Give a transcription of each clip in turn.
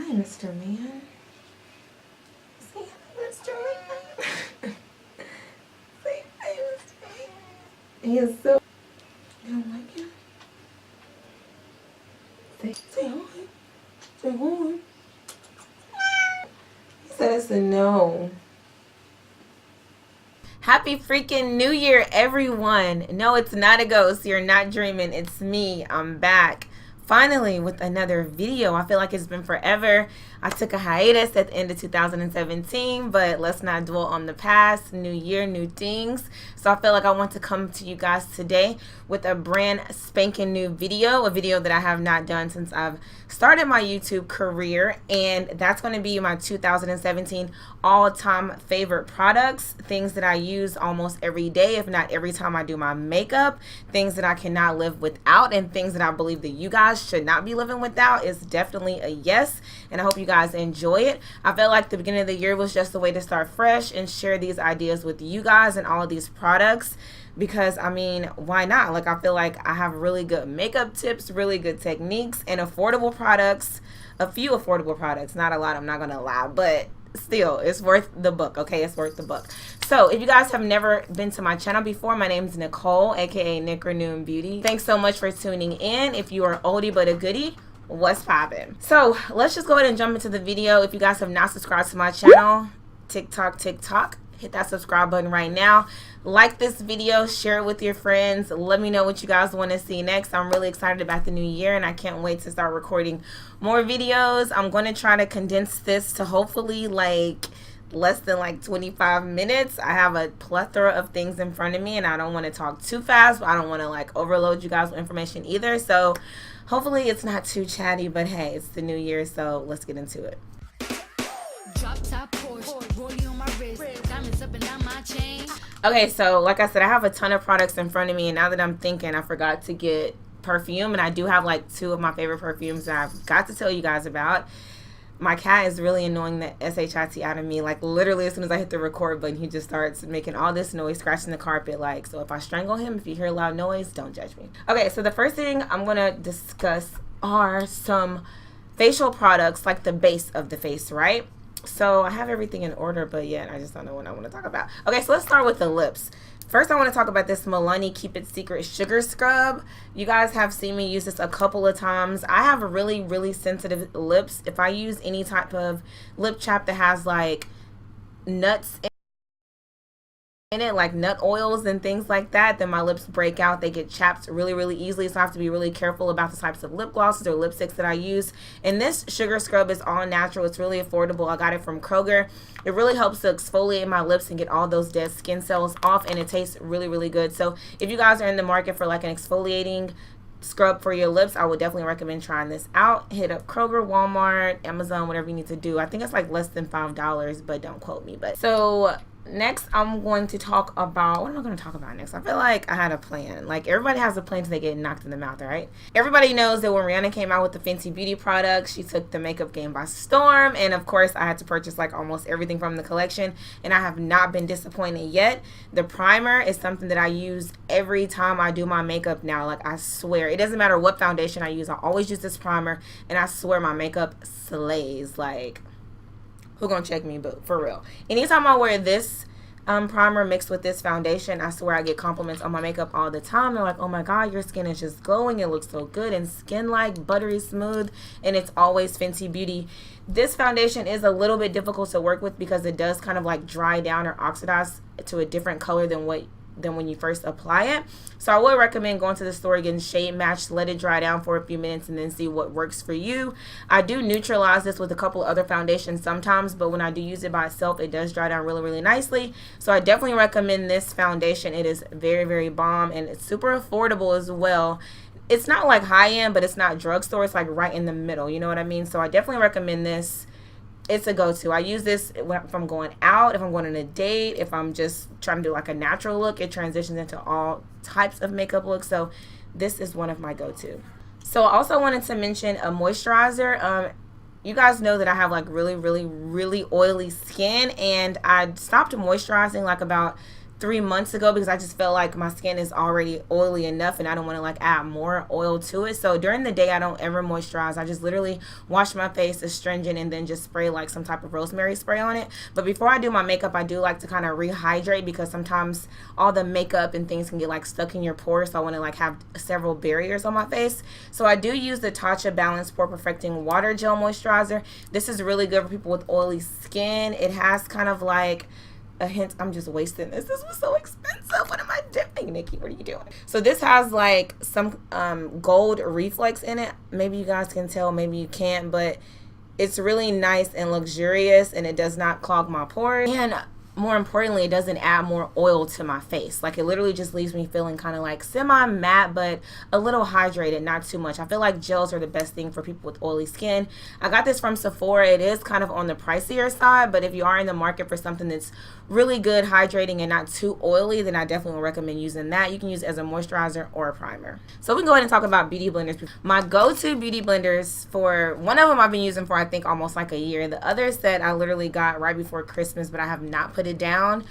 Mr. Man. Say hi, Mr. Man. Say hi, Mr. Man. He is so... You don't like him? Say hi. Say hi. He said it's a no. Happy freaking New Year, everyone. No, it's not a ghost. You're not dreaming. It's me. I'm back. Finally, with another video. I feel like it's been forever. I took a hiatus at the end of 2017, but let's not dwell on the past. New year, new things. So I feel like I want to come to you guys today with a brand spanking new video, a video that I have not done since I've started my YouTube career, and that's going to be my 2017 all-time favorite products, things that I use almost every day, if not every time I do my makeup, things that I cannot live without, and things that I believe that you guys should not be living without. Is definitely a yes, and I hope you guys enjoy it. I felt like the beginning of the year was just a way to start fresh and share these ideas with you guys and all of these products, because I mean, why not? Like, I feel like I have really good makeup tips, really good techniques, and affordable products. A few affordable products, not a lot, I'm not gonna lie, but still, it's worth the book. Okay, it's worth the book. So if you guys have never been to my channel before, my name is Nicole, aka Nicrenoonbeauty. Thanks so much for tuning in. If you are oldie but a goodie, what's poppin'? So let's just go ahead and jump into the video. If you guys have not subscribed to my channel, TikTok, hit that subscribe button right now. Like this video, share it with your friends. Let me know what you guys want to see next. I'm really excited about the new year, and I can't wait to start recording more videos. I'm going to try to condense this to hopefully like less than like 25 minutes. I have a plethora of things in front of me, and I don't want to talk too fast, but I don't want to like overload you guys with information either. So hopefully it's not too chatty, but hey, it's the new year, so let's get into it. Okay, so like I said, I have a ton of products in front of me, and now that I'm thinking, I forgot to get perfume, and I do have like two of my favorite perfumes that I've got to tell you guys about. My cat is really annoying the SHIT out of me. Like, literally, as soon as I hit the record button, he just starts making all this noise, scratching the carpet. Like, so if I strangle him, if you hear loud noise, don't judge me. Okay, so the first thing I'm gonna discuss are some facial products, like the base of the face, right? So I have everything in order, but yet I just don't know what I want to talk about. Okay, so let's start with the lips. First, I want to talk about this Milani Keep It Secret Sugar Scrub. You guys have seen me use this a couple of times. I have really, really sensitive lips. If I use any type of lip chap that has like nuts in it, like nut oils and things like that, then my lips break out. They get chapped really, really easily, so I have to be really careful about the types of lip glosses or lipsticks that I use. And this sugar scrub is all natural. It's really affordable. I got it from Kroger. It really helps to exfoliate my lips and get all those dead skin cells off, and it tastes really, really good. So if you guys are in the market for like an exfoliating scrub for your lips, I would definitely recommend trying this out. Hit up Kroger, Walmart, Amazon, whatever you need to do. I think it's like less than $5, but don't quote me. But so next, I'm going to talk about, what am I going to talk about next? I feel like I had a plan. Like, everybody has a plan until they get knocked in the mouth, right? Everybody knows that when Rihanna came out with the Fenty Beauty products, she took the makeup game by storm. And of course, I had to purchase like almost everything from the collection, and I have not been disappointed yet. The primer is something that I use every time I do my makeup now. Like, I swear, it doesn't matter what foundation I use, I always use this primer, and I swear my makeup slays. Like, who gonna check me, boo? For real. Anytime I wear this primer mixed with this foundation, I swear I get compliments on my makeup all the time. They're like, oh my god, your skin is just glowing, it looks so good and skin-like, buttery smooth, and it's always Fenty Beauty. This foundation is a little bit difficult to work with because it does kind of like dry down or oxidize to a different color than when you first apply it. So I would recommend going to the store, getting shade matched, let it dry down for a few minutes, and then see what works for you. I do neutralize this with a couple other foundations sometimes, but when I do use it by itself, it does dry down really, really nicely. So I definitely recommend this foundation. It is very, very bomb, and it's super affordable as well. It's not like high-end, but it's not drugstore. It's like right in the middle, you know what I mean? So I definitely recommend this. It's a go-to. I use this if I'm going out, if I'm going on a date, if I'm just trying to do like a natural look. It transitions into all types of makeup looks. So this is one of my go-to. So I also wanted to mention a moisturizer. You guys know that I have like really, really, really oily skin, and I stopped moisturizing like about 3 months ago because I just felt like my skin is already oily enough and I don't want to like add more oil to it. So during the day I don't ever moisturize. I just literally wash my face astringent and then just spray like some type of rosemary spray on it. But before I do my makeup, I do like to kind of rehydrate because sometimes all the makeup and things can get like stuck in your pores. So I want to like have several barriers on my face. So I do use the Tatcha Balance Pore Perfecting Water Gel Moisturizer. This is really good for people with oily skin. It has kind of like a hint. I'm just wasting this. This was so expensive. What am I doing, Nikki? What are you doing? So this has like some gold reflex in it. Maybe you guys can tell, maybe you can't, but it's really nice and luxurious and it does not clog my pores. And more importantly, it doesn't add more oil to my face. Like it literally just leaves me feeling kind of like semi-matte, but a little hydrated, not too much. I feel like gels are the best thing for people with oily skin. I got this from Sephora. It is kind of on the pricier side, but if you are in the market for something that's really good, hydrating, and not too oily, then I definitely would recommend using that. You can use it as a moisturizer or a primer. So we can go ahead and talk about beauty blenders. My go-to beauty blenders, for one of them I've been using for I think almost like a year. The other set I literally got right before Christmas, but I have not put it down.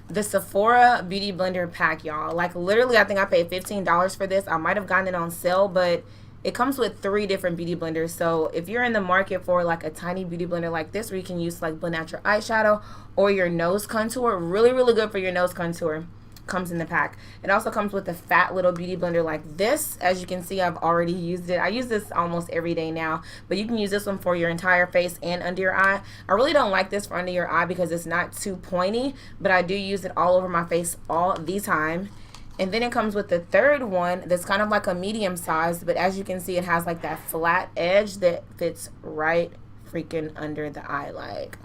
The Sephora Beauty Blender Pack, y'all. Like literally I think I paid $15 for this. I might have gotten it on sale, but it comes with 3 different beauty blenders. So if you're in the market for like a tiny beauty blender like this where you can use like blend out your eyeshadow or your nose contour, really good for your nose contour, comes in the pack. It also comes with a fat little beauty blender like this. As you can see, I've already used it. I use this almost every day now, but you can use this one for your entire face and under your eye. I really don't like this for under your eye because it's not too pointy, but I do use it all over my face all the time. And then it comes with the third one that's kind of like a medium size, but as you can see, it has like that flat edge that fits right freaking under the eye. Like,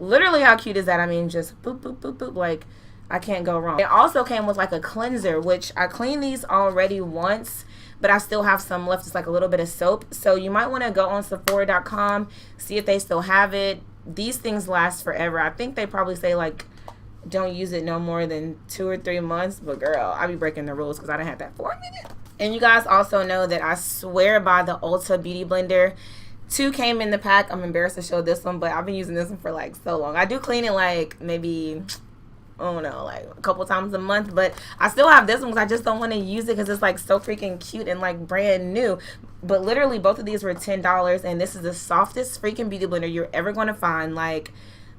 literally how cute is that? I mean, just boop, boop, boop, boop. Like, I can't go wrong. It also came with like a cleanser, which I cleaned these already once, but I still have some left. It's like a little bit of soap. So you might want to go on Sephora.com, see if they still have it. These things last forever. I think they probably say like, don't use it no more than 2 or 3 months, but girl, I be breaking the rules because I done had that for a minute. And you guys also know that I swear by the Ulta Beauty Blender. 2 came in the pack. I'm embarrassed to show this one, but I've been using this one for like so long. I do clean it like maybe, I don't know, like a couple times a month, but I still have this one because I just don't want to use it because it's like so freaking cute and like brand new. But literally both of these were $10, and this is the softest freaking beauty blender you're ever going to find. Like,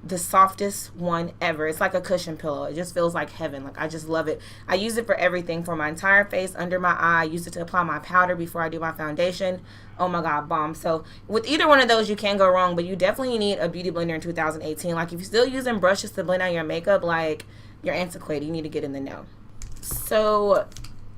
the softest one ever. It's like a cushion pillow. It just feels like heaven. Like, I just love it. I use it for everything, for my entire face, under my eye. I use it to apply my powder before I do my foundation. Oh my god, bomb. So with either one of those, you can't go wrong, but you definitely need a beauty blender in 2018. Like, if you're still using brushes to blend out your makeup, like, you're antiquated. You need to get in the know. So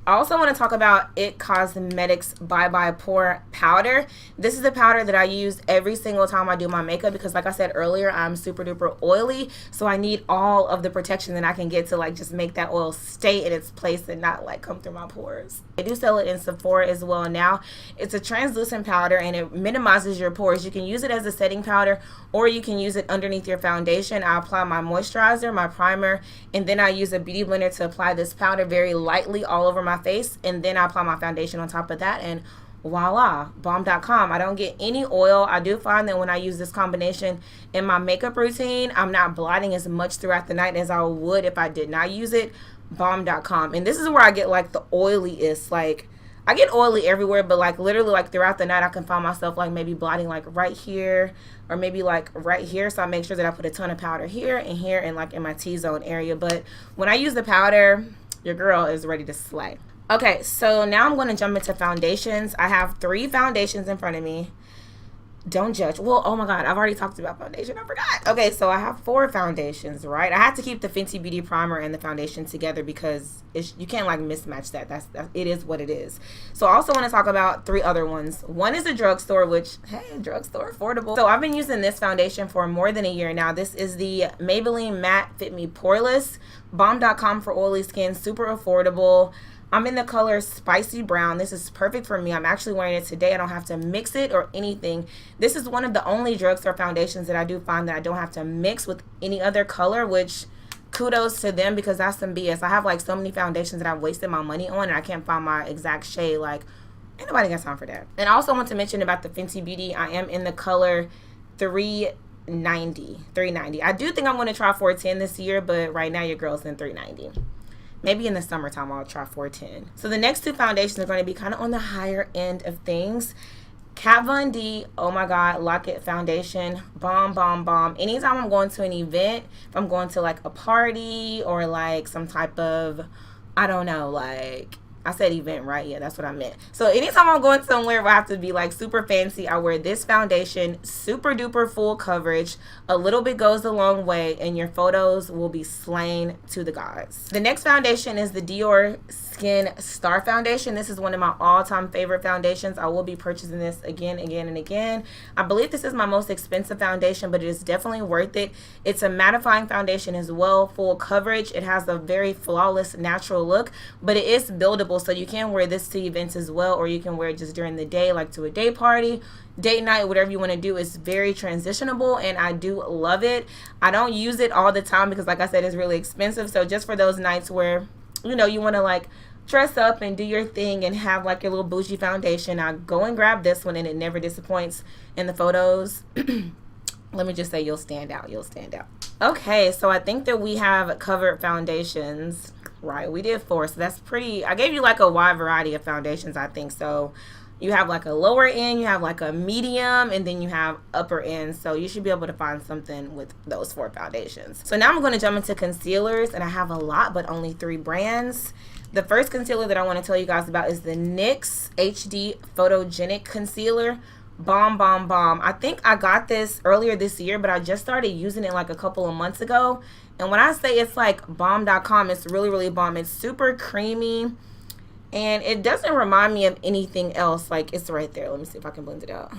I also want to talk about It Cosmetics Bye Bye Pore Powder. This is the powder that I use every single time I do my makeup because, like I said earlier, I'm super duper oily. So I need all of the protection that I can get to like just make that oil stay in its place and not like come through my pores. They do sell it in Sephora as well now. It's a translucent powder and it minimizes your pores. You can use it as a setting powder or you can use it underneath your foundation. I apply my moisturizer, my primer, and then I use a beauty blender to apply this powder very lightly all over my face, and then I apply my foundation on top of that, and voila, bomb.com. I don't get any oil. I do find that when I use this combination in my makeup routine, I'm not blotting as much throughout the night as I would if I did not use it. Bomb.com. And this is where I get like the oiliest. Like, I get oily everywhere, but like literally like throughout the night I can find myself like maybe blotting like right here or maybe like right here. So I make sure that I put a ton of powder here and like in my T-zone area. But when I use the powder, your girl is ready to slay. Okay, so now I'm going to jump into foundations. I have 3 foundations in front of me. Don't judge. Well, oh my god, I've already talked about foundation. I forgot. Okay, so I have 4 foundations, right? I had to keep the Fenty Beauty Primer and the foundation together because you can't like mismatch that. That's it is what it is. So I also want to talk about 3 other ones. One is a Drugstore, which, hey, Drugstore, affordable. So I've been using this foundation for more than a year now. This is the Maybelline Matte Fit Me Poreless. Bomb.com for oily skin, super affordable. I'm in the color Spicy Brown. This is perfect for me. I'm actually wearing it today. I don't have to mix it or anything. This is one of the only drugstore foundations that I do find that I don't have to mix with any other color, which kudos to them because that's some BS. I have like so many foundations that I've wasted my money on and I can't find my exact shade. Like, ain't nobody got time for that. And I also want to mention about the Fenty Beauty. I am in the color 3 390. I do think I'm going to try 410 this year, but right now your girl's in 390. Maybe in the summertime I'll try 410. So the next two foundations are going to be kind of on the higher end of things. Kat Von D, oh my god, Lock It foundation, bomb, bomb, bomb. Anytime I'm going to an event, if I'm going to like a party or like some type of, I don't know, like, I said event, right? Yeah, that's what I meant. So anytime I'm going somewhere where I have to be like super fancy, I wear this foundation, super duper full coverage. A little bit goes a long way and your photos will be slain to the gods. The next foundation is the DIOR Skin Star Foundation. This is one of my all-time favorite foundations. I will be purchasing this again and again. I believe this is my most expensive foundation, but it is definitely worth it. It's a mattifying foundation as well, full coverage. It has a very flawless natural look, but it is buildable, so you can wear this to events as well, or you can wear it just during the day, like to a day party, date night, whatever you want to do. It's very transitionable and I do love it. I don't use it all the time because, like I said, it's really expensive. So just for those nights where, you know, you want to like dress up and do your thing and have like your little bougie foundation, I go and grab this one and it never disappoints in the photos. Let me just say, you'll stand out. You'll stand out. Okay, so I think that we have covered foundations, right? We did 4, so that's pretty. I gave you like a wide variety of foundations, I think. So you have like a lower end, you have like a medium, and then you have upper end. So you should be able to find something with those 4 foundations. So now I'm going to jump into concealers, and I have a lot, but only 3 brands. The first concealer that I want to tell you guys about is the NYX HD Photogenic Concealer. Bomb, bomb, bomb. I think I got this earlier this year, but I just started using it like a couple of months ago. And when I say it's like bomb.com, it's really, really bomb. It's super creamy. And it doesn't remind me of anything else. Like, it's right there. Let me see if I can blend it out.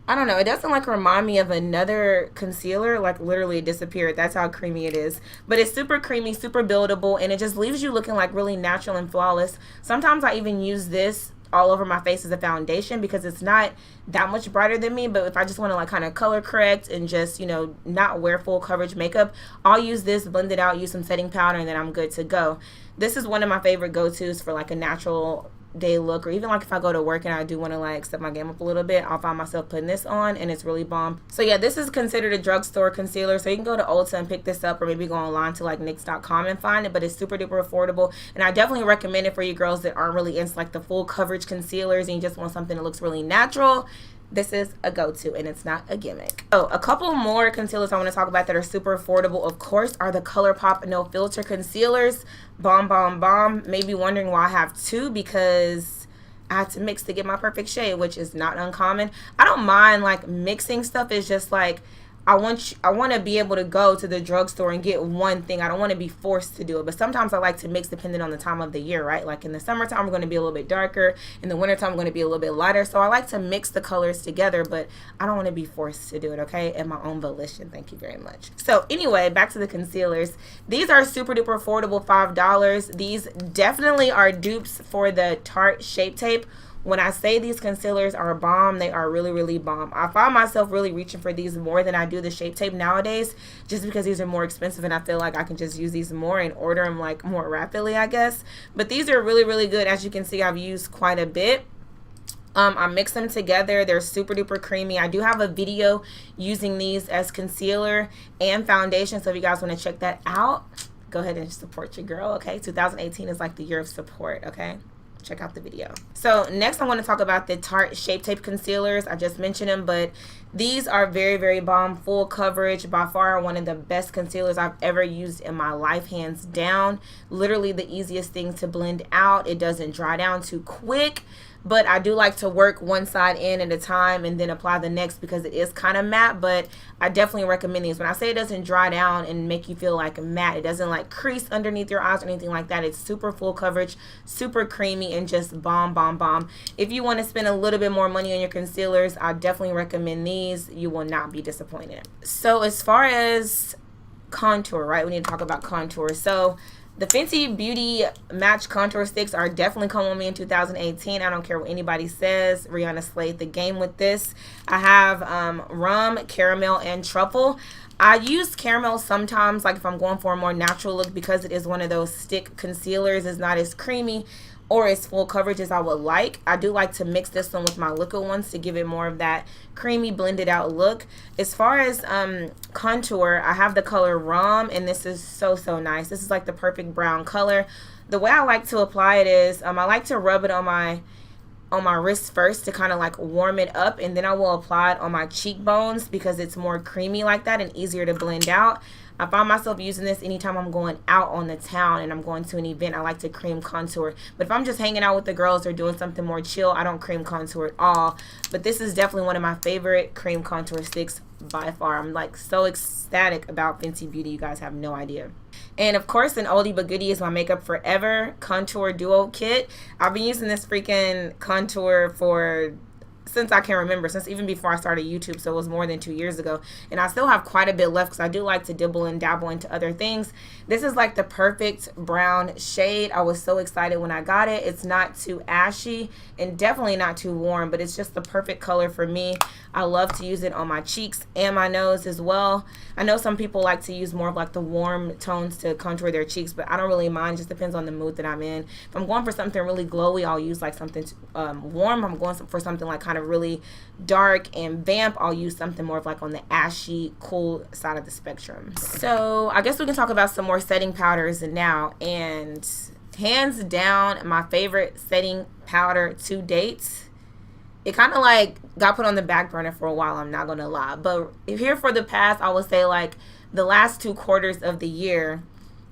I don't know. It doesn't like remind me of another concealer. Like, literally it disappeared. That's how creamy it is. But it's super creamy, super buildable, and it just leaves you looking like really natural and flawless. Sometimes I even use this all over my face as a foundation because it's not that much brighter than me. But if I just want to like kind of color correct and just, you know, not wear full coverage makeup, I'll use this, blend it out, use some setting powder, and then I'm good to go. This is one of my favorite go-tos for like a natural day look, or even like if I go to work and I do want to like step my game up a little bit, I'll find myself putting this on and it's really bomb. So yeah, this is considered a drugstore concealer, so you can go to Ulta and pick this up, or maybe go online to like nyx.com and find it, but it's super duper affordable, and I definitely recommend it for you girls that aren't really into like the full coverage concealers and you just want something that looks really natural. This is a go-to and it's not a gimmick. So a couple more concealers I want to talk about that are super affordable, of course, are the ColourPop No Filter concealers. Bomb, bomb, bomb. Maybe wondering why I have 2, because I had to mix to get my perfect shade, which is not uncommon. I don't mind like mixing stuff. It's just like I want to be able to go to the drugstore and get one thing. I don't want to be forced to do it. But sometimes I like to mix depending on the time of the year, right? Like in the summertime, we're going to be a little bit darker. In the wintertime, we're going to be a little bit lighter. So I like to mix the colors together, but I don't want to be forced to do it, okay? At my own volition. Thank you very much. So anyway, back to the concealers. These are super duper affordable, $5. These definitely are dupes for the Tarte Shape Tape. When I say these concealers are bomb, they are really, really bomb. I find myself really reaching for these more than I do the Shape Tape nowadays, just because these are more expensive and I feel like I can just use these more and order them like more rapidly, I guess. But these are really, really good. As you can see, I've used quite a bit. I mix them together. They're super duper creamy. I do have a video using these as concealer and foundation, so if you guys want to check that out, go ahead and support your girl, okay? 2018 is like the year of support, okay? Check out the video. So next I want to talk about the Tarte Shape Tape concealers. I just mentioned them, but these are very, very bomb. Full coverage, by far one of the best concealers I've ever used in my life, hands down. Literally the easiest thing to blend out. It doesn't dry down too quick, but I do like to work one side in at a time and then apply the next because it is kind of matte. But I definitely recommend these. When I say it doesn't dry down and make you feel like matte, it doesn't like crease underneath your eyes or anything like that. It's super full coverage, super creamy, and just bomb, bomb, bomb. If you want to spend a little bit more money on your concealers, I definitely recommend these. You will not be disappointed. So as far as contour, right, we need to talk about contour. So the Fenty Beauty Match Contour Sticks are definitely coming on me in 2018. I don't care what anybody says. Rihanna slayed the game with this. I have rum, caramel, and truffle. I use caramel sometimes, like if I'm going for a more natural look, because it is one of those stick concealers. It's not as creamy or as full coverage as I would like. I do like to mix this one with my liquid ones to give it more of that creamy blended out look. As far as contour, I have the color Rum, and this is so nice. This is like the perfect brown color. The way I like to apply it is I like to rub it on my wrist first to kind of like warm it up, and then I will apply it on my cheekbones because it's more creamy like that and easier to blend out. I find myself using this anytime I'm going out on the town and I'm going to an event. I like to cream contour. But if I'm just hanging out with the girls or doing something more chill, I don't cream contour at all. But this is definitely one of my favorite cream contour sticks by far. I'm like so ecstatic about Fenty Beauty. You guys have no idea. And of course, an oldie but goodie is my Makeup Forever Contour Duo Kit. I've been using this freaking contour for since I can remember, since even before I started YouTube, so it was more than 2 years ago. And I still have quite a bit left because I do like to dibble and dabble into other things. This is like the perfect brown shade. I was so excited when I got it. It's not too ashy and definitely not too warm, but it's just the perfect color for me. I love to use it on my cheeks and my nose as well. I know some people like to use more of like the warm tones to contour their cheeks, but I don't really mind. It just depends on the mood that I'm in. If I'm going for something really glowy, I'll use like something warm. I'm going for something like kind of really dark and vamp, I'll use something more of like on the ashy, cool side of the spectrum. So I guess we can talk about some more setting powders now. And hands down, my favorite setting powder to date. It kind of like got put on the back burner for a while, I'm not gonna lie. But if here for the past, I would say like the last 2 quarters of the year,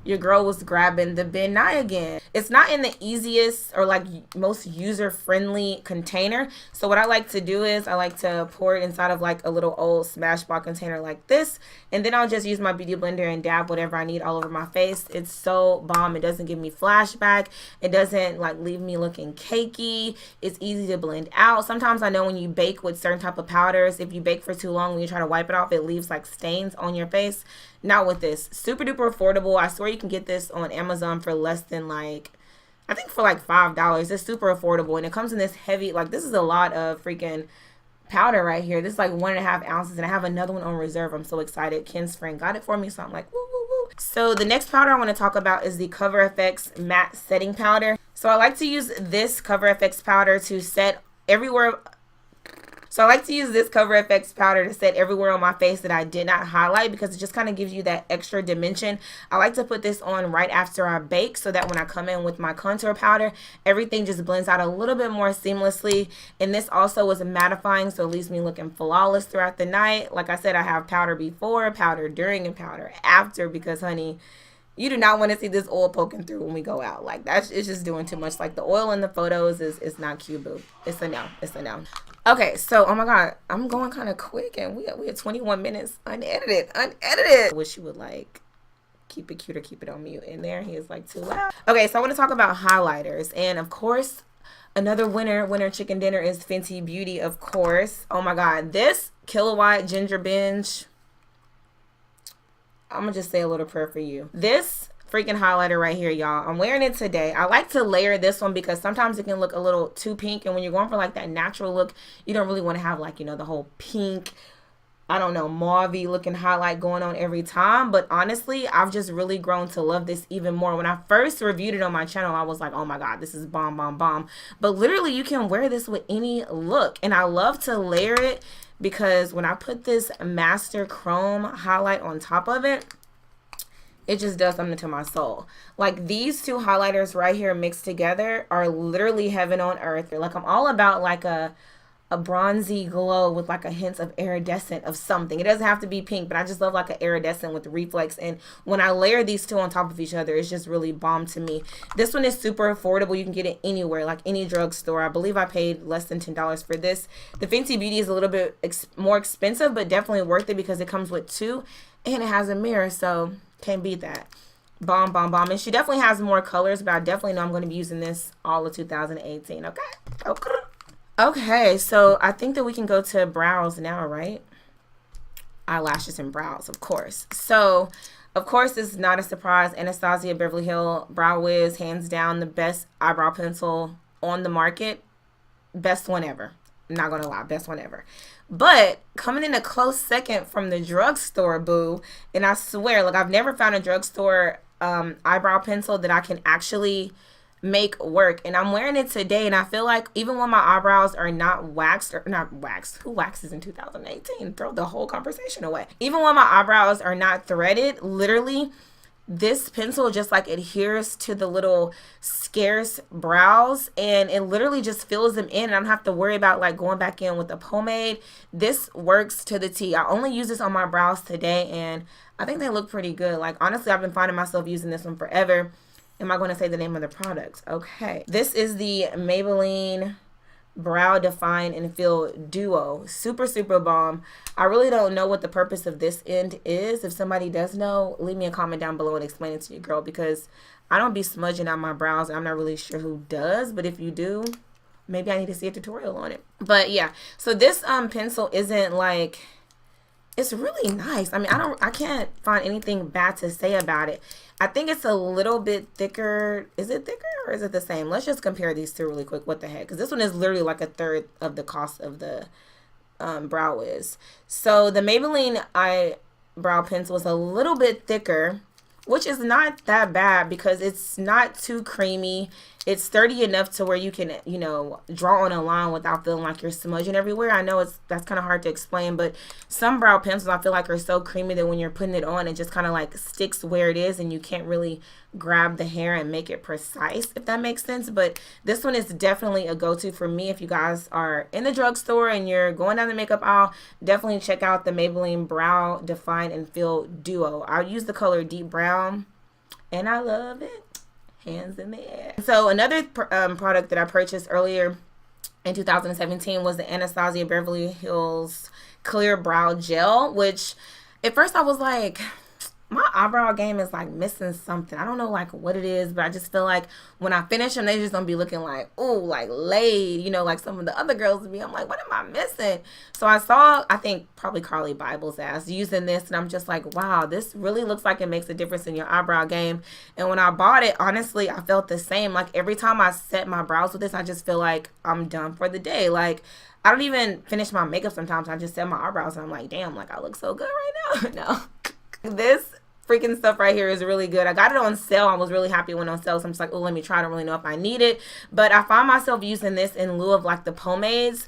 your girl was grabbing the Ben Nye again. It's not in the easiest or like most user-friendly container. So what I like to do is I like to pour it inside of like a little old Smashbox container like this. And then I'll just use my beauty blender and dab whatever I need all over my face. It's so bomb. It doesn't give me flashback. It doesn't like leave me looking cakey. It's easy to blend out. Sometimes I know when you bake with certain type of powders, if you bake for too long, when you try to wipe it off, it leaves like stains on your face. Not with this. Super duper affordable. I swear you can get this on Amazon for less than like, I think for like $5. It's super affordable, and it comes in this heavy, like this is a lot of freaking powder right here. This is like 1.5 ounces, and I have another one on reserve. I'm so excited. Ken's friend got it for me, so I'm like, woo, woo, woo. So the next powder I want to talk about is the Cover FX Matte Setting Powder. So I like to use this Cover FX powder to set everywhere. So I like to use this Cover FX powder to set everywhere on my face that I did not highlight, because it just kind of gives you that extra dimension. I like to put this on right after I bake so that when I come in with my contour powder, everything just blends out a little bit more seamlessly. And this also is mattifying, so it leaves me looking flawless throughout the night. Like I said, I have powder before, powder during, and powder after, because honey, you do not want to see this oil poking through when we go out. Like it's just doing too much. Like the oil in the photos is not cute, boo. It's a no. It's a no. Okay, so oh my god, I'm going kind of quick, and we had 21 minutes unedited. I wish you would like keep it cute or keep it on mute. In there, he is like too loud. Okay, so I want to talk about highlighters, and of course, another winner chicken dinner is Fenty Beauty, of course. Oh my god, this Kilowatt Ginger Binge. I'm gonna just say a little prayer for you. This freaking highlighter right here, y'all, I'm wearing it today. I like to layer this one because sometimes it can look a little too pink, and when you're going for like that natural look, you don't really want to have like, you know, the whole pink, I don't know, mauve-y looking highlight going on every time. But honestly, I've just really grown to love this even more. When I first reviewed it on my channel, I was like, oh my god, this is bomb, bomb, bomb. But literally, you can wear this with any look, and I love to layer it because when I put this Master Chrome highlight on top of it, it just does something to my soul. Like these two highlighters right here mixed together are literally heaven on earth. Like I'm all about like a bronzy glow with like a hint of iridescent of something. It doesn't have to be pink, but I just love like an iridescent with reflex. And when I layer these two on top of each other, it's just really bomb to me. This one is super affordable. You can get it anywhere, like any drugstore. I believe I paid less than $10 for this. The Fenty Beauty is a little bit more expensive, but definitely worth it because it comes with 2 and it has a mirror, so can't beat that. Bomb, bomb, bomb. And she definitely has more colors, but I definitely know I'm going to be using this all of 2018. Okay, so I think that we can go to brows now, right? Eyelashes and brows, of course. So, of course, this is not a surprise. Anastasia Beverly Hills Brow Wiz, hands down the best eyebrow pencil on the market. Best one ever. I'm not going to lie, best one ever. But coming in a close second from the drugstore, boo. And I swear, like I've never found a drugstore eyebrow pencil that I can actually make work. And I'm wearing it today, and I feel like even when my eyebrows are not waxed, or not waxed, who waxes in 2018? Throw the whole conversation away. Even when my eyebrows are not threaded, literally this pencil just like adheres to the little scarce brows, and it literally just fills them in, and I don't have to worry about like going back in with a pomade. This works to the T. I only use this on my brows today, and I think they look pretty good. Like, honestly, I've been finding myself using this one forever. Am I going to say the name of the product? Okay. This is the Maybelline Brow Define and Fill Duo. Super, super bomb. I really don't know what the purpose of this end is. If somebody does know, leave me a comment down below and explain it to you, girl, because I don't be smudging out my brows, and I'm not really sure who does, but if you do, maybe I need to see a tutorial on it. But yeah, so this pencil isn't like, it's really nice. I mean, I can't find anything bad to say about it. I think it's a little bit thicker. Is it thicker or is it the same? Let's just compare these two really quick. What the heck? Because this one is literally like a third of the cost of the Brow Wiz. So the Maybelline eyebrow pencil is a little bit thicker, which is not that bad because it's not too creamy. It's sturdy enough to where you can, you know, draw on a line without feeling like you're smudging everywhere. I know that's kind of hard to explain, but some brow pencils I feel like are so creamy that when you're putting it on, it just kind of like sticks where it is, and you can't really grab the hair and make it precise, if that makes sense. But this one is definitely a go-to for me. If you guys are in the drugstore and you're going down the makeup aisle, definitely check out the Maybelline Brow Define and Fill Duo. I use the color Deep Brown, and I love it. Hands in the air. So another product that I purchased earlier in 2017 was the Anastasia Beverly Hills Clear Brow Gel, which at first I was like, my eyebrow game is like missing something. I don't know like what it is, but I just feel like when I finish them, they just gonna be looking like, ooh, like laid, you know, like some of the other girls would be. I'm like, what am I missing? So I saw, I think probably CARLI Bible's ass using this, and I'm just like, wow, this really looks like it makes a difference in your eyebrow game. And when I bought it, honestly, I felt the same. Like every time I set my brows with this, I just feel like I'm done for the day. Like I don't even finish my makeup sometimes. I just set my eyebrows and I'm like, damn, like I look so good right now. No. This freaking stuff right here is really good. I got it on sale. I was really happy when on sale. So I'm just like, oh, let me try. I don't really know if I need it. But I find myself using this in lieu of like the pomades.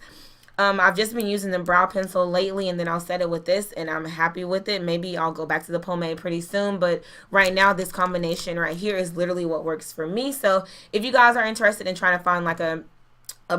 I've just been using the brow pencil lately, and then I'll set it with this, and I'm happy with it. Maybe I'll go back to the pomade pretty soon, but right now this combination right here is literally what works for me. So if you guys are interested in trying to find like a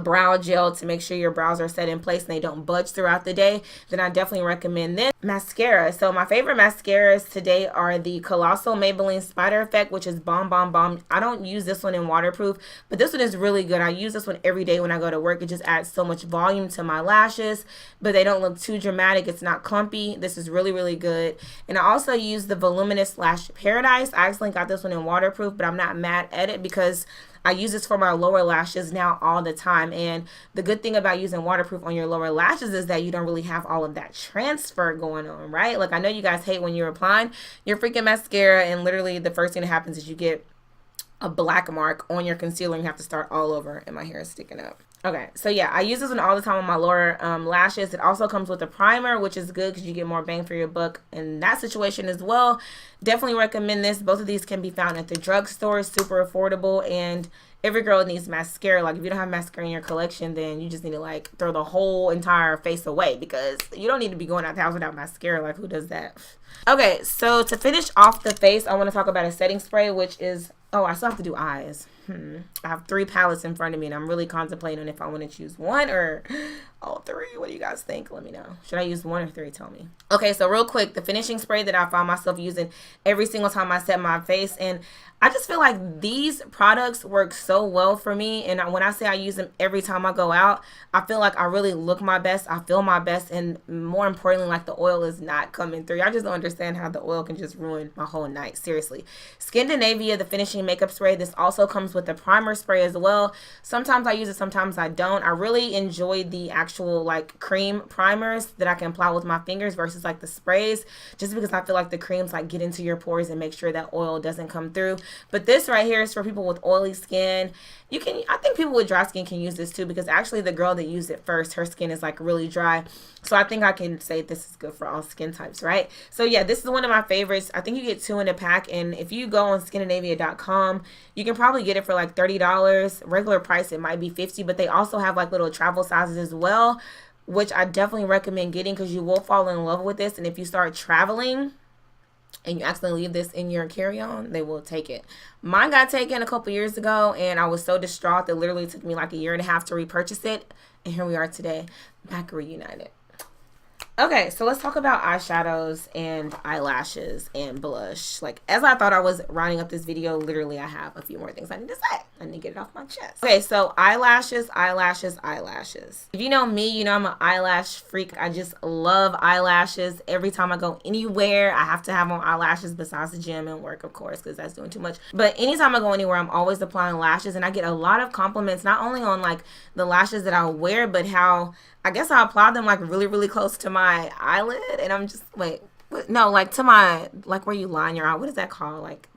brow gel to make sure your brows are set in place and they don't budge throughout the day, then I definitely recommend this. Mascara. So my favorite mascaras today are the Colossal Maybelline Spider Effect, which is bomb, bomb, bomb. I don't use this one in waterproof, but this one is really good. I use this one every day when I go to work. It just adds so much volume to my lashes, but they don't look too dramatic. It's not clumpy. This is really, really good. And I also use the Voluminous Lash Paradise. I actually got this one in waterproof, but I'm not mad at it because I use this for my lower lashes now all the time. And the good thing about using waterproof on your lower lashes is that you don't really have all of that transfer going on, right? Like I know you guys hate when you're applying your freaking mascara and literally the first thing that happens is you get a black mark on your concealer and you have to start all over, and my hair is sticking up. Okay, so yeah, I use this one all the time on my lower lashes. It also comes with a primer, which is good because you get more bang for your buck in that situation as well. Definitely recommend this. Both of these can be found at the drugstore. Super affordable, and every girl needs mascara. Like if you don't have mascara in your collection, then you just need to like throw the whole entire face away because you don't need to be going out the house without mascara. Like who does that? Okay, so to finish off the face, I want to talk about a setting spray, which is, oh, I still have to do eyes. I have 3 palettes in front of me, and I'm really contemplating if I want to choose one or all 3. What do you guys think? Let me know. Should I use 1 or 3? Tell me. Okay, so real quick, the finishing spray that I find myself using every single time I set my face, and I just feel like these products work so well for me. And when I say I use them every time I go out, I feel like I really look my best. I feel my best. And more importantly, like the oil is not coming through. I just don't understand how the oil can just ruin my whole night. Seriously. Skindinavia, the finishing makeup spray. This also comes with a primer spray as well. Sometimes I use it, sometimes I don't. I really enjoy the actual like cream primers that I can apply with my fingers versus like the sprays, just because I feel like the creams like get into your pores and make sure that oil doesn't come through. But this right here is for people with oily skin. You can, I think people with dry skin can use this too, because actually the girl that used it first, her skin is like really dry. So I think I can say this is good for all skin types, right? So yeah, this is one of my favorites. I think you get 2 in a pack, and if you go on skindinavia.com, you can probably get it it for like $30. Regular price, it might be $50, but they also have like little travel sizes as well, which I definitely recommend getting because you will fall in love with this. And if you start traveling and you accidentally leave this in your carry-on, they will take it. Mine got taken a couple years ago, and I was so distraught that literally took me like a year and a half to repurchase it. And here we are today, back reunited. Okay, so let's talk about eyeshadows and eyelashes and blush. Like, as I thought I was rounding up this video, literally I have a few more things I need to say. I need to get it off my chest. Okay, so eyelashes, eyelashes, eyelashes. If you know me, you know I'm an eyelash freak. I just love eyelashes. Every time I go anywhere, I have to have on eyelashes besides the gym and work, of course, because that's doing too much. But anytime I go anywhere, I'm always applying lashes, and I get a lot of compliments, not only on like the lashes that I wear, but how I guess I apply them like really, really close to my eyelid, and I'm just, wait, what? No, like to my, like where you line your eye. What is that called? Like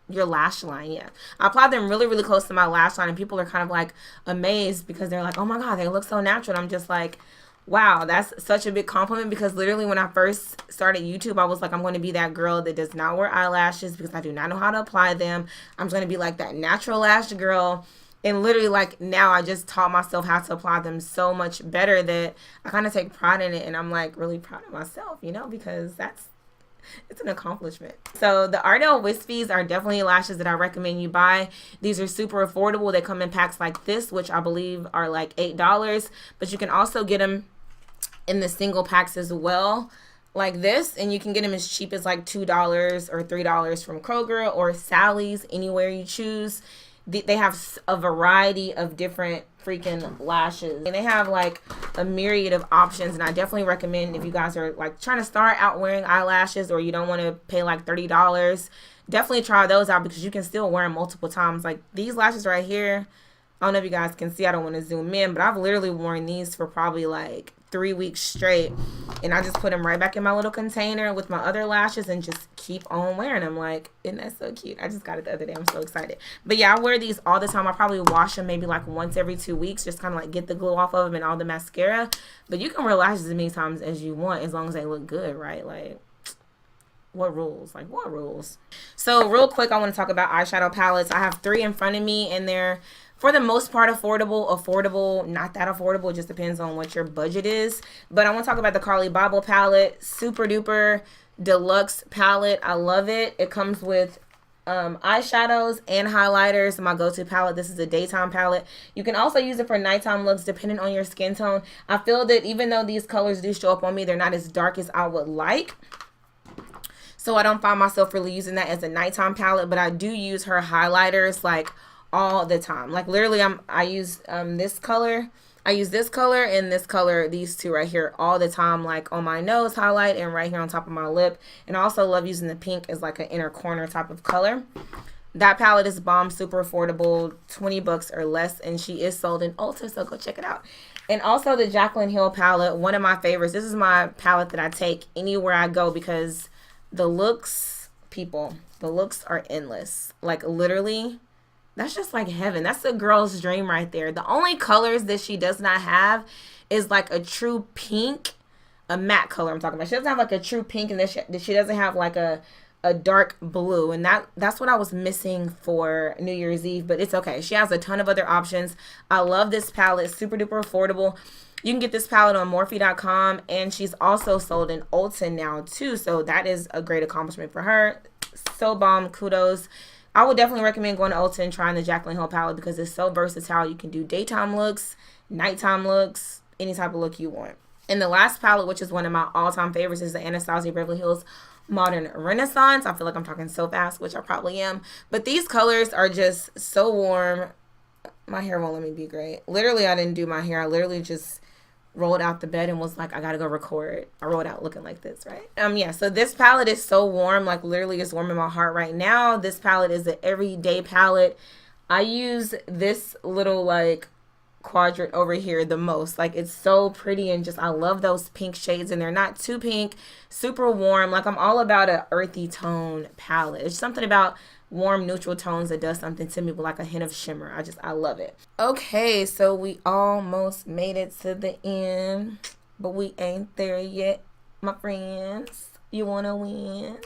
your lash line, yeah. I apply them really, really close to my lash line, and people are kind of like amazed because they're like, oh my God, they look so natural. And I'm just like, wow, that's such a big compliment, because literally when I first started YouTube, I was like, I'm going to be that girl that does not wear eyelashes because I do not know how to apply them. I'm going to be like that natural lash girl. And literally, like, now I just taught myself how to apply them so much better that I kind of take pride in it. And I'm, like, really proud of myself, you know, because it's an accomplishment. So the Ardell Wispies are definitely lashes that I recommend you buy. These are super affordable. They come in packs like this, which I believe are like $8. But you can also get them in the single packs as well, like this. And you can get them as cheap as like $2 or $3 from Kroger or Sally's, anywhere you choose. They have a variety of different freaking lashes, and they have like a myriad of options. And I definitely recommend, if you guys are like trying to start out wearing eyelashes, or you don't want to pay like $30, definitely try those out, because you can still wear them multiple times. Like these lashes right here, I don't know if you guys can see, I don't want to zoom in, but I've literally worn these for probably like 3 weeks straight, and I just put them right back in my little container with my other lashes and just keep on wearing them. Like, isn't that so cute? I just got it the other day. I'm so excited. But yeah, I wear these all the time. I probably wash them maybe like once every 2 weeks, just kind of like get the glue off of them and all the mascara. But you can wear lashes as many times as you want, as long as they look good, right? Like, what rules? Like, what rules? So real quick, I want to talk about eyeshadow palettes. I have 3 in front of me, and they're, for the most part, affordable, not that affordable. It just depends on what your budget is. But I want to talk about the CARLI BYBEL palette. Super duper deluxe palette. I love it. It comes with eyeshadows and highlighters. My go-to palette. This is a daytime palette. You can also use it for nighttime looks depending on your skin tone. I feel that even though these colors do show up on me, they're not as dark as I would like. So I don't find myself really using that as a nighttime palette. But I do use her highlighters like all the time. Like literally, I use this color. I use this color and this color, these two right here, all the time, like on my nose highlight and right here on top of my lip. And I also love using the pink as like an inner corner type of color. That palette is bomb, super affordable, 20 bucks or less, and she is sold in Ulta, so go check it out. And also the Jaclyn Hill palette, one of my favorites. This is my palette that I take anywhere I go, because the looks, people, the looks are endless. Like literally, that's just like heaven. That's a girl's dream right there. The only colors that she does not have is like a true pink, a matte color I'm talking about. She doesn't have like a true pink, and she doesn't have like a dark blue. And that's what I was missing for New Year's Eve, but it's okay. She has a ton of other options. I love this palette. Super duper affordable. You can get this palette on Morphe.com, and she's also sold in Ulta now too. So that is a great accomplishment for her. So bomb. Kudos. I would definitely recommend going to Ulta and trying the Jaclyn Hill palette, because it's so versatile. You can do daytime looks, nighttime looks, any type of look you want. And the last palette, which is one of my all-time favorites, is the Anastasia Beverly Hills Modern Renaissance. I feel like I'm talking so fast, which I probably am. But these colors are just so warm. My hair won't let me be great. Literally, I didn't do my hair. I literally just rolled out the bed and was like, I gotta go record. I rolled out looking like this, right? Yeah, so this palette is so warm, like literally it's warm in my heart right now. This palette is an everyday palette. I use this little like quadrant over here the most. Like, it's so pretty, and just I love those pink shades, and they're not too pink, super warm. Like, I'm all about a earthy tone palette. It's something about warm neutral tones that does something to me with like a hint of shimmer. I love it. Okay, so we almost made it to the end, but we ain't there yet, my friends. You wanna win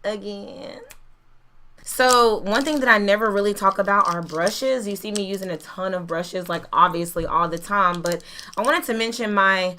again? So one thing that I never really talk about are brushes. You see me using a ton of brushes, like obviously all the time, but I wanted to mention my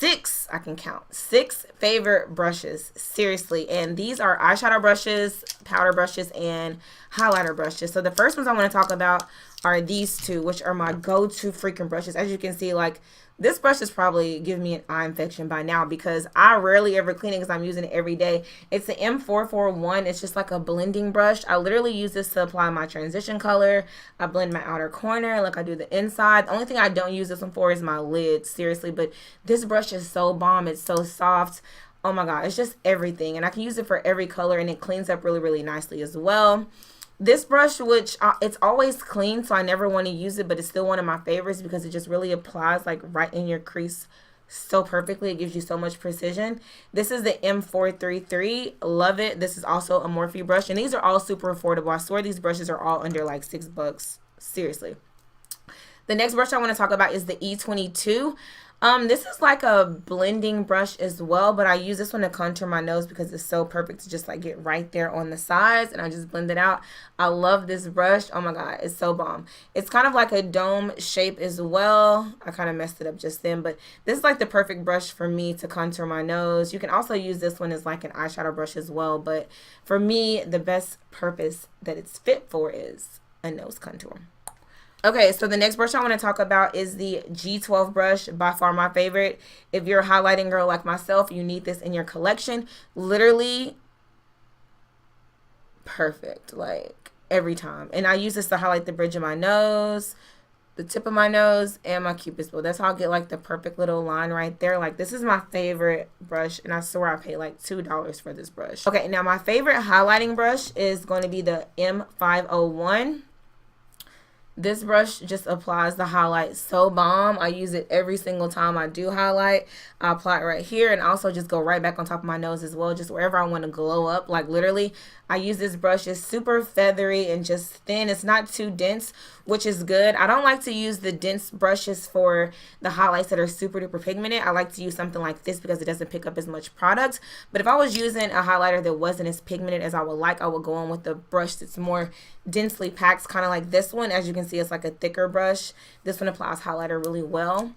I can count 6 favorite brushes, seriously. And these are eyeshadow brushes, powder brushes, and highlighter brushes. So the first ones I want to talk about are these two, which are my go-to freaking brushes. As you can see, like, this brush is probably giving me an eye infection by now because I rarely ever clean it because I'm using it every day. It's the M441. It's just like a blending brush. I literally use this to apply my transition color. I blend my outer corner like I do the inside. The only thing I don't use this one for is my lids, seriously. But this brush is so bomb. It's so soft. Oh my god, it's just everything. And I can use it for every color, and it cleans up really, really nicely as well. This brush, which it's always clean, so I never want to use it, but it's still one of my favorites because it just really applies like right in your crease so perfectly. It gives you so much precision. This is the M433. Love it. This is also a Morphe brush, and these are all super affordable. I swear these brushes are all under like $6. Seriously. The next brush I want to talk about is the E22. This is like a blending brush as well, but I use this one to contour my nose because it's so perfect to just like get right there on the sides, and I just blend it out. I love this brush. Oh my god, it's so bomb. It's kind of like a dome shape as well. I kind of messed it up just then, but this is like the perfect brush for me to contour my nose. You can also use this one as like an eyeshadow brush as well, but for me, the best purpose that it's fit for is a nose contour. Okay, so the next brush I want to talk about is the G12 brush, by far my favorite. If you're a highlighting girl like myself, you need this in your collection. Literally perfect, like every time. And I use this to highlight the bridge of my nose, the tip of my nose, and my cupid's bow. That's how I get like the perfect little line right there. Like, this is my favorite brush, and I swear I paid like $2 for this brush. Okay, now my favorite highlighting brush is going to be the M501. This brush just applies the highlight so bomb. I use it every single time I do highlight. I apply it right here and also just go right back on top of my nose as well, just wherever I want to glow up. Like, literally, I use this brush. It's super feathery and just thin. It's not too dense, which is good. I don't like to use the dense brushes for the highlights that are super duper pigmented. I like to use something like this because it doesn't pick up as much product. But if I was using a highlighter that wasn't as pigmented as I would like, I would go on with the brush that's more densely packed, kind of like this one. As you can see, it's like a thicker brush. This one applies highlighter really well.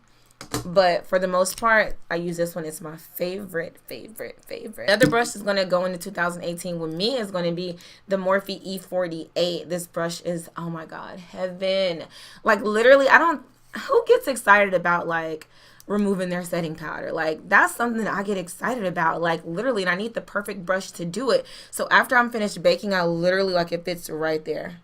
But for the most part, I use this one. It's my favorite. The other brush is going to go into 2018 with me is going to be the Morphe E48. This brush is, oh my god, heaven. Like, literally, who gets excited about like removing their setting powder? Like, that's something that I get excited about, like, literally, and I need the perfect brush to do it. So after I'm finished baking, I literally, like, it fits right there.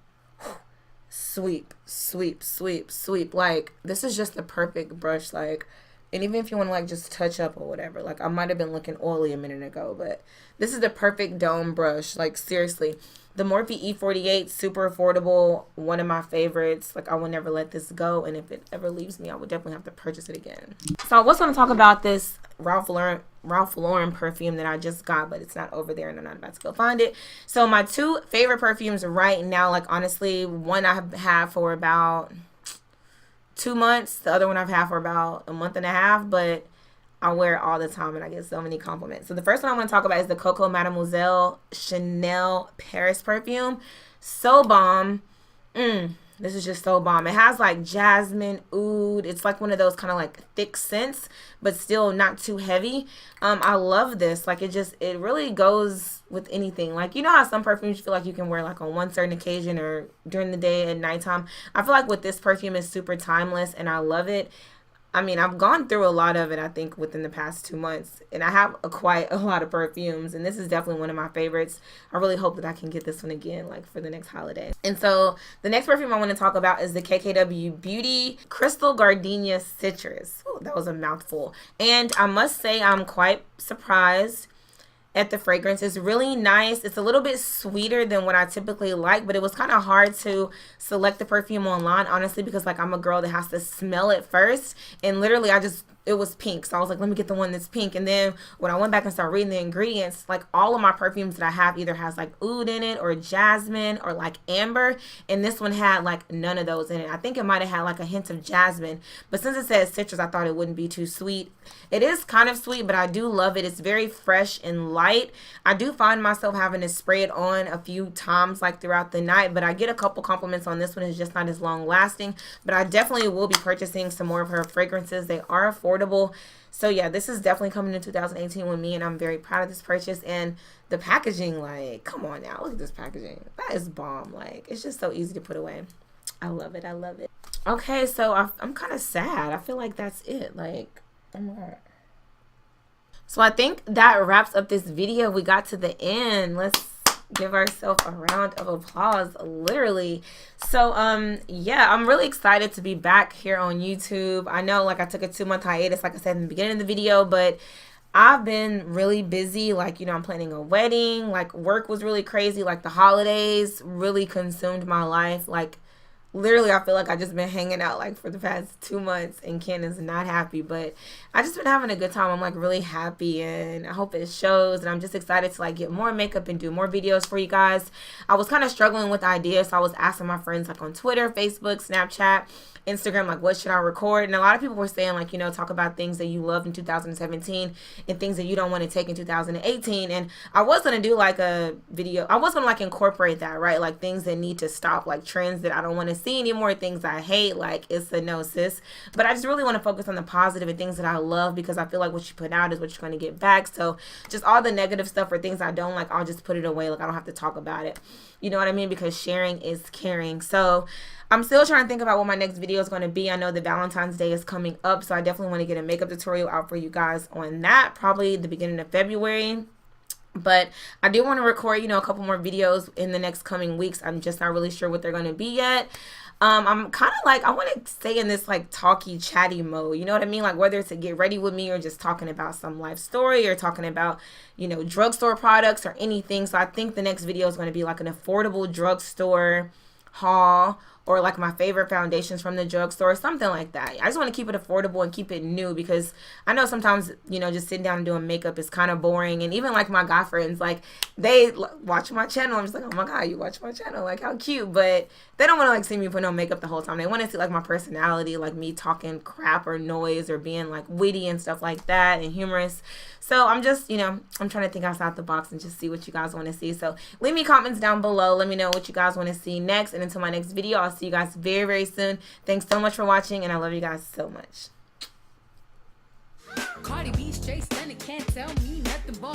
Sweep, sweep, sweep, sweep. Like, this is just the perfect brush. Like, and even if you want to like just touch up or whatever, like, I might have been looking oily a minute ago, but this is the perfect dome brush. Like, seriously, the Morphe E48, super affordable, one of my favorites. Like, I will never let this go, and if it ever leaves me, I would definitely have to purchase it again. So I was going to talk about this Ralph Lauren perfume that I just got, but it's not over there and I'm not about to go find it. So my 2 favorite perfumes right now, like, honestly, one I've had for about 2 months, the other one I've had for about a month and a half, but I wear it all the time and I get so many compliments. So the first one I want to talk about is the Coco Mademoiselle Chanel Paris perfume. So bomb. This is just so bomb. It has like jasmine, oud. It's like one of those kind of like thick scents, but still not too heavy. I love this. Like, it really goes with anything. Like, you know how some perfumes you feel like you can wear like on one certain occasion or during the day at nighttime? I feel like with this perfume is super timeless and I love it. I mean, I've gone through a lot of it, I think, within the past 2 months. And I have quite a lot of perfumes. And this is definitely one of my favorites. I really hope that I can get this one again, like, for the next holiday. And so the next perfume I want to talk about is the KKW Beauty Crystal Gardenia Citrus. Ooh, that was a mouthful. And I must say I'm quite surprised at the fragrance. It's really nice. It's a little bit sweeter than what I typically like, but it was kind of hard to select the perfume online, honestly, because like I'm a girl that has to smell it first, and literally I just it was pink. So I was like, let me get the one that's pink. And then when I went back and started reading the ingredients, like all of my perfumes that I have either has like oud in it or jasmine or like amber. And this one had like none of those in it. I think it might have had like a hint of jasmine. But since it says citrus, I thought it wouldn't be too sweet. It is kind of sweet, but I do love it. It's very fresh and light. I do find myself having to spray it on a few times like throughout the night. But I get a couple compliments on this one. It's just not as long lasting. But I definitely will be purchasing some more of her fragrances. They are affordable. So yeah, this is definitely coming in 2018 with me, and I'm very proud of this purchase. And the packaging, like, come on now, look at this packaging. That is bomb. Like, it's just so easy to put away. I love it. I love it. Okay, so I'm kind of sad. I feel like that's it. Like, so I think that wraps up this video. We got to the end. Let's give ourselves a round of applause, literally. So yeah, I'm really excited to be back here on YouTube. I know, like, I took a 2-month hiatus, like I said in the beginning of the video, but I've been really busy. Like, you know, I'm planning a wedding. Like, work was really crazy. Like, the holidays really consumed my life. Like, literally, I feel like I've just been hanging out like for the past 2 months, and Ken is not happy, but I just been having a good time. I'm like really happy, and I hope it shows, and I'm just excited to like get more makeup and do more videos for you guys. I was kind of struggling with ideas, so I was asking my friends like on Twitter, Facebook, Snapchat, Instagram, like what should I record? And a lot of people were saying like, you know, talk about things that you loved in 2017 and things that you don't want to take in 2018. And I was going to do like a video. I was going to like incorporate that, right? Like things that need to stop, like trends that I don't want to see anymore, things I hate, like it's a no, sis. But I just really want to focus on the positive and things that I love, because I feel like what you put out is what you're going to get back. So just all the negative stuff or things I don't like, I'll just put it away. Like I don't have to talk about it. You know what I mean? Because sharing is caring. So I'm still trying to think about what my next video is going to be. I know the Valentine's Day is coming up, so I definitely want to get a makeup tutorial out for you guys on that, probably the beginning of February. But I do want to record, you know, a couple more videos in the next coming weeks. I'm just not really sure what they're going to be yet. I'm kind of like, I want to stay in this like talky, chatty mode. You know what I mean? Like whether it's to get ready with me or just talking about some life story or talking about, you know, drugstore products or anything. So I think the next video is going to be like an affordable drugstore haul, or like my favorite foundations from the drugstore, something like that. I just want to keep it affordable and keep it new, because I know sometimes, you know, just sitting down and doing makeup is kind of boring. And even like my guy friends, like they watch my channel. I'm just like, oh my God, you watch my channel, like how cute. But they don't want to like see me put no makeup the whole time. They want to see like my personality, like me talking crap or noise or being like witty and stuff like that and humorous. So I'm just, you know, I'm trying to think outside the box and just see what you guys want to see. So leave me comments down below. Let me know what you guys want to see next. And until my next video, I'll see you guys very, very soon. Thanks so much for watching, and I love you guys so much. Cardi B straight stunning, can't tell me nothing but